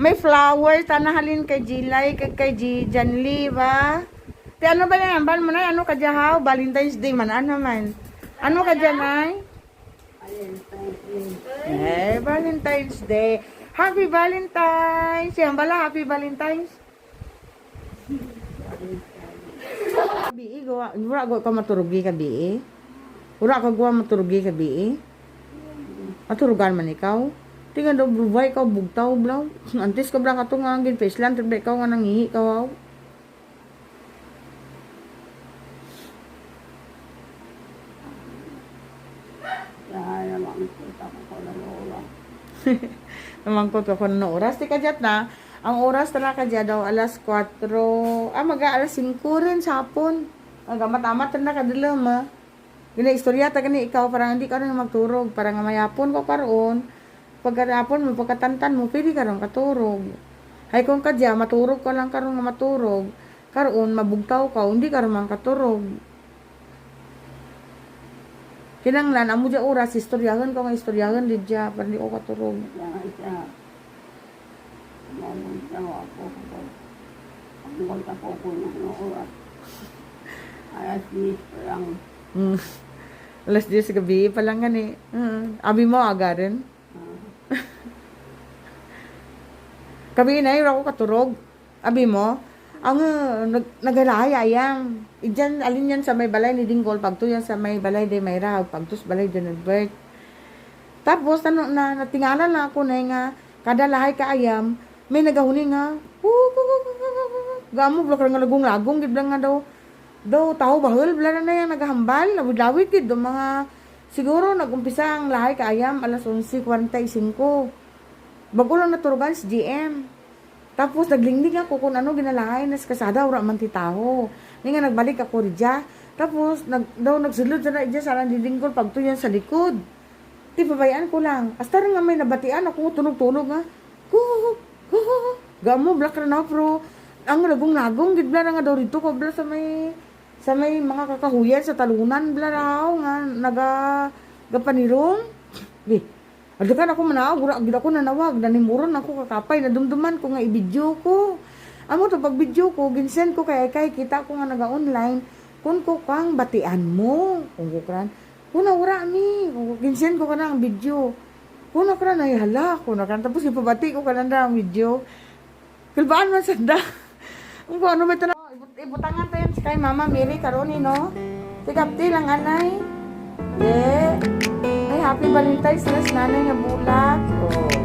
May flowers, tanahalin kay Jilay, kay Janly, ba? Te ano ba yan? Ban mo na, ano ka dyahaw? Valentine's Day man, ano man? Ano ka dyan, ay? Valentine's Day. Happy Valentine's! Yan bala, Happy Valentine's. Bii, gawa. Wala ko maturugi ka, bii. Wala ka gawa maturugi ka, bii. Maturugan man ikaw. Tingnan daw, bubay ka, bugtaw, blaw. Antes ka blang katong nga, ginfaceland, tabi ikaw nga nangihi ka, wow. Namangkot ako na oras. Di ka dyan na. Ang oras tala ka dyan daw, alas 4. Alas 5 rin sa hapon. Agamat-amat na ka dila, ma. Gina istorya ta gani ikaw, parang hindi ka rin magturog. Parang mayapon ko karoon. Pagkatapon mo, pagkatantan mo, pwede ka rin katurog. Hay kung ka dyan, maturog ka lang karoon nga maturog. Karoon, mabugtaw ka, hindi ka rin katurog. Kinanglan, amo dya oras, istoryahan ko nga istoryahan di dya, para di ko katurog. Alas 10 sa gabi pa lang gan eh. Abi mo aga rin. Kabi na yun ako katurog. Abi mo, ang nagalaya ayam. Diyan alin yan sa may balay ni Dingkol, pagto yan sa may balay de Mayra, pagto sa balay de Nagberg. Tapos natingala na ako na nga kada lahay ka ayam, may nagahuni nga. Gamo blok nga lagong-lagong gid nga daw tao bahul bla na yang naghambal, lawid-lawid gid do mga siguro nagumpisa ang lahay ka ayam alas 11:45. Bago lang naturugan si GM. Tapos naglingling ako kung ano ginalahay nas kasada ura man ti taho. Ni nga nagbalik ako ridya. Tapos nagsulod sa ridya sa landingkol pagtuyan sa likod. Ti pabayaan ko lang. Hasta rin nga may nabatian ako tunog-tunog nga. Gamo black na pro. Ang nagong-nagong gid bla nga daw rito ko bla sa may mga kakahuyan sa talunan bla raw nga gapanirong. Di. Adukan ako manaw, gura gid ako nanawag, nanimuron ako kakapay, nadumduman ko nga i-video ko. Amo to pag video ko, ginsend ko kay kita ko nga naga-online, kun ko kang batian mo, kung ko kan. Kuna ura mi, kung ginsend ko kana ang video. Kuna kana ay hala, kuna kan tapos ipabati ko kana ang video. Kilbaan man sanda. Kung ano may tanong, ibutangan tayo kay Mama Mary karon no. Tigapti lang anay. Yeah. Ay, happy Valentine's, nanay nga bulat. Oh.